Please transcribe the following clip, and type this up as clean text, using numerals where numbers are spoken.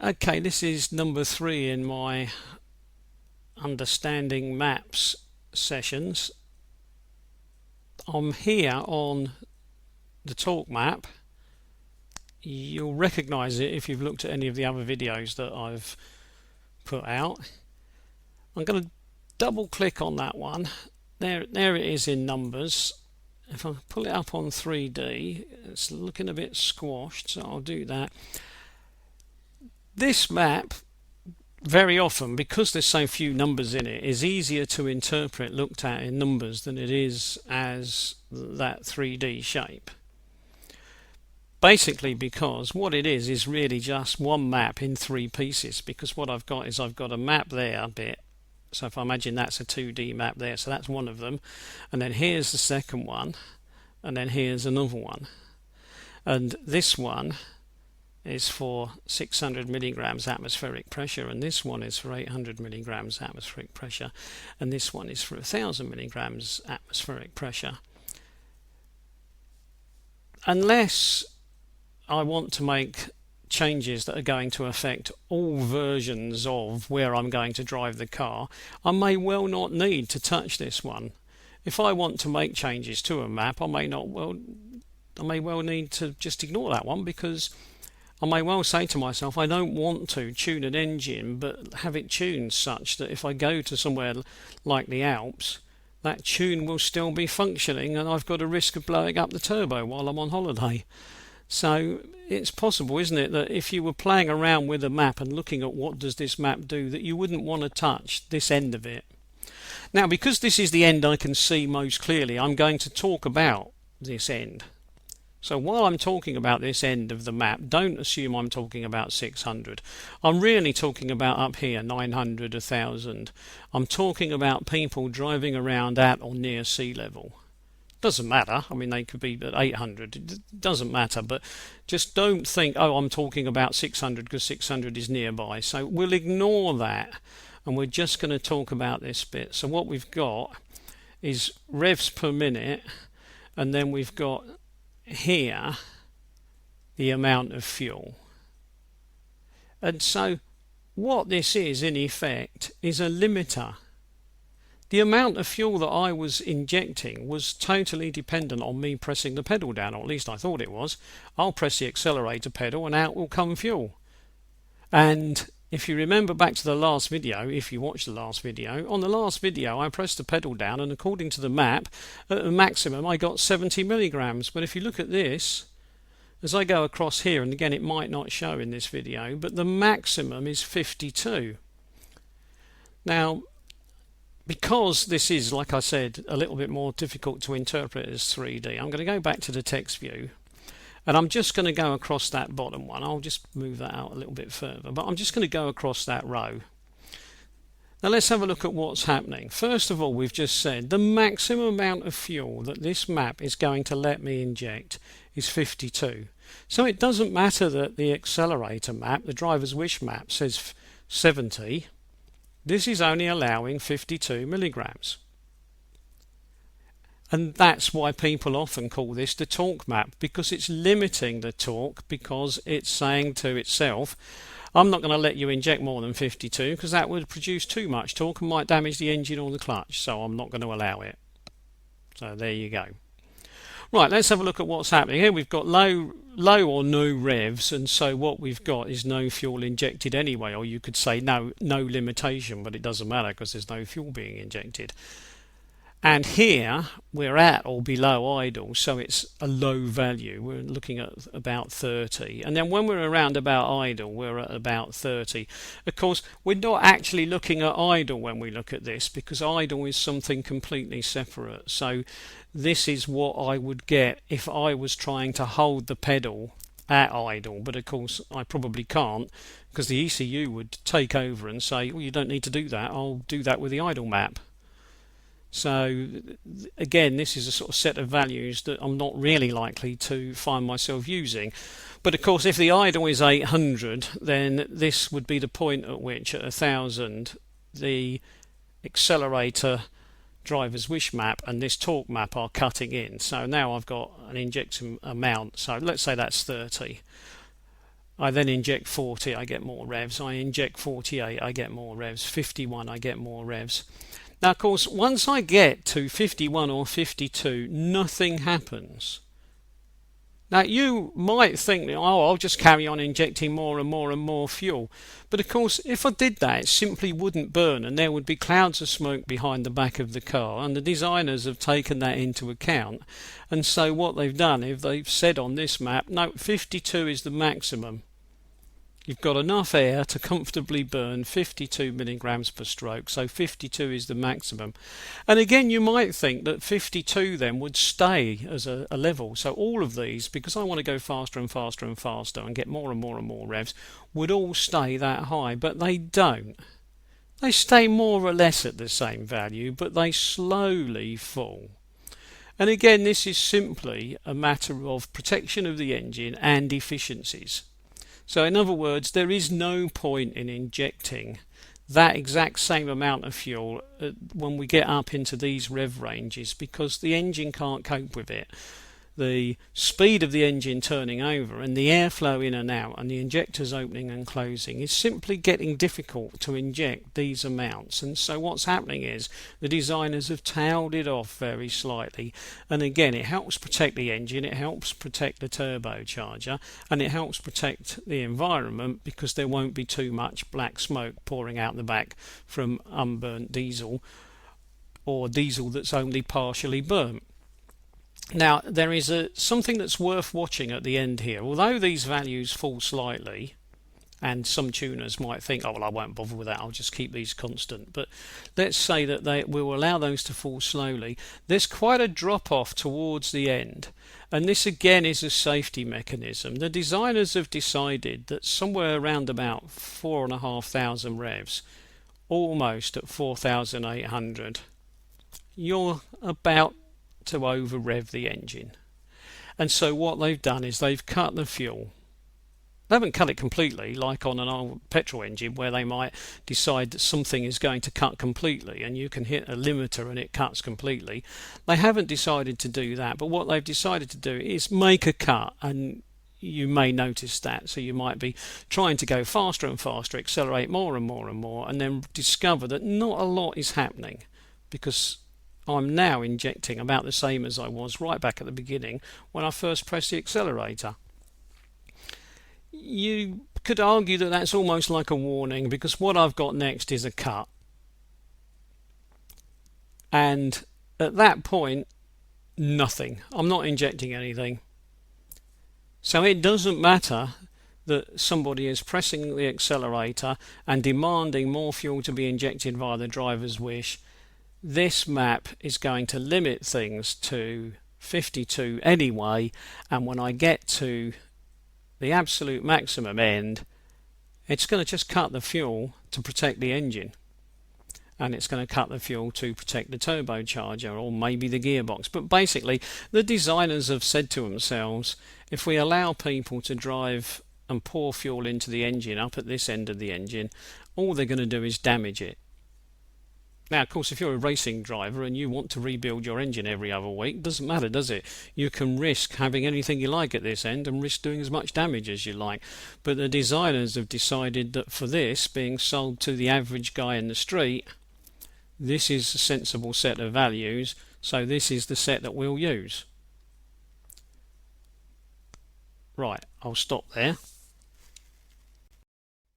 Okay, this is number 3 in my understanding maps sessions. I'm here on the talk map. You'll recognize it if you've looked at any of the other videos that I've put out. I'm going to double click on that one. There it is in numbers. If I pull it up on 3D, it's looking a bit squashed, so I'll do that. This map, very often, because there's so few numbers in it, is easier to interpret looked at in numbers than it is as that 3D shape. Basically because what it is really just one map in 3 pieces, because what I've got is I've got a map there a bit. So if I imagine that's a 2D map there, so that's one of them, and then here's the second one, and then here's another one, and this one is for 600 milligrams atmospheric pressure, and this one is for 800 milligrams atmospheric pressure, and this one is for 1000 milligrams atmospheric pressure. Unless I want to make changes that are going to affect all versions of where I'm going to drive the car, I may well not need to touch this one. If I want to make changes to a map, I may well need to just ignore that one, because I may well say to myself, I don't want to tune an engine but have it tuned such that if I go to somewhere like the Alps, that tune will still be functioning and I've got a risk of blowing up the turbo while I'm on holiday. So it's possible, isn't it, that if you were playing around with a map and looking at what does this map do, that you wouldn't want to touch this end of it. Now, because this is the end I can see most clearly, I'm going to talk about this end. So while I'm talking about this end of the map, don't assume I'm talking about 600. I'm really talking about up here, 900, 1000. I'm talking about people driving around at or near sea level. Doesn't matter. I mean, they could be at 800. It doesn't matter. But just don't think, oh, I'm talking about 600 because 600 is nearby. So we'll ignore that, and we're just going to talk about this bit. So what we've got is revs per minute, and then we've got here the amount of fuel. And so what this is, in effect, is a limiter. The amount of fuel that I was injecting was totally dependent on me pressing the pedal down, or at least I thought it was. I'll press the accelerator pedal and out will come fuel. And if you remember back to the last video, if you watched the last video, on the last video I pressed the pedal down, and according to the map, at the maximum I got 70 milligrams. But if you look at this, as I go across here, and again it might not show in this video, but the maximum is 52. Now, because this is, like I said, a little bit more difficult to interpret as 3D, I'm going to go back to the text view, and I'm just going to go across that bottom one. I'll just move that out a little bit further, but I'm just going to go across that row. Now let's have a look at what's happening. First of all, we've just said the maximum amount of fuel that this map is going to let me inject is 52. So it doesn't matter that the accelerator map, the driver's wish map, says 70. This is only allowing 52 milligrams. And that's why people often call this the torque map, because it's limiting the torque, because it's saying to itself, I'm not going to let you inject more than 52 because that would produce too much torque and might damage the engine or the clutch, so I'm not going to allow it. So there you go. Right, let's have a look at what's happening. Here we've got low or no revs, and so what we've got is no fuel injected anyway, or you could say no limitation, but it doesn't matter because there's no fuel being injected. And here we're at or below idle, so it's a low value. We're looking at about 30, and then when we're around about idle, we're at about 30. Of course, we're not actually looking at idle when we look at this, because idle is something completely separate. So this is what I would get if I was trying to hold the pedal at idle, but of course I probably can't, because the ECU would take over and say, well, you don't need to do that, I'll do that with the idle map. So again, this is a sort of set of values that I'm not really likely to find myself using. But of course, if the idle is 800, then this would be the point at which at 1000 the accelerator, driver's wish map and this torque map are cutting in. So now I've got an injection amount, so let's say that's 30. I then inject 40, I get more revs. I inject 48, I get more revs. 51, I get more revs. Now, of course, once I get to 51 or 52, nothing happens. Now, you might think, oh, I'll just carry on injecting more and more and more fuel. But of course, if I did that, it simply wouldn't burn and there would be clouds of smoke behind the back of the car. And the designers have taken that into account. And so what they've done is they've said on this map, no, 52 is the maximum. You've got enough air to comfortably burn 52 milligrams per stroke, so 52 is the maximum. And again, you might think that 52 then would stay as a level. So all of these, because I want to go faster and faster and faster and get more and more and more revs, would all stay that high, but they don't. They stay more or less at the same value, but they slowly fall. And again, this is simply a matter of protection of the engine and efficiencies. So in other words, there is no point in injecting that exact same amount of fuel when we get up into these rev ranges, because the engine can't cope with it. The speed of the engine turning over and the airflow in and out and the injectors opening and closing is simply getting difficult to inject these amounts. And so what's happening is the designers have tailed it off very slightly. And again, it helps protect the engine, it helps protect the turbocharger, and it helps protect the environment because there won't be too much black smoke pouring out the back from unburnt diesel or diesel that's only partially burnt. Now, there is something that's worth watching at the end here. Although these values fall slightly, and some tuners might think, oh, well, I won't bother with that, I'll just keep these constant. But let's say that they will allow those to fall slowly. There's quite a drop-off towards the end. And this, again, is a safety mechanism. The designers have decided that somewhere around about 4,500 revs, almost at 4,800, you're about to over rev the engine. And so what they've done is they've cut the fuel. They haven't cut it completely like on an old petrol engine where they might decide that something is going to cut completely and you can hit a limiter and it cuts completely. They haven't decided to do that, but what they've decided to do is make a cut, and you may notice that. So you might be trying to go faster and faster, accelerate more and more and more, and then discover that not a lot is happening because I'm now injecting about the same as I was right back at the beginning when I first pressed the accelerator. You could argue that that's almost like a warning, because what I've got next is a cut. And at that point, nothing. I'm not injecting anything. So it doesn't matter that somebody is pressing the accelerator and demanding more fuel to be injected via the driver's wish. This map is going to limit things to 52 anyway, and when I get to the absolute maximum end, it's going to just cut the fuel to protect the engine, and it's going to cut the fuel to protect the turbocharger or maybe the gearbox. But basically, the designers have said to themselves, if we allow people to drive and pour fuel into the engine up at this end of the engine, all they're going to do is damage it. Now, of course, if you're a racing driver and you want to rebuild your engine every other week, it doesn't matter, does it? You can risk having anything you like at this end and risk doing as much damage as you like. But the designers have decided that for this, being sold to the average guy in the street, this is a sensible set of values, so this is the set that we'll use. Right, I'll stop there.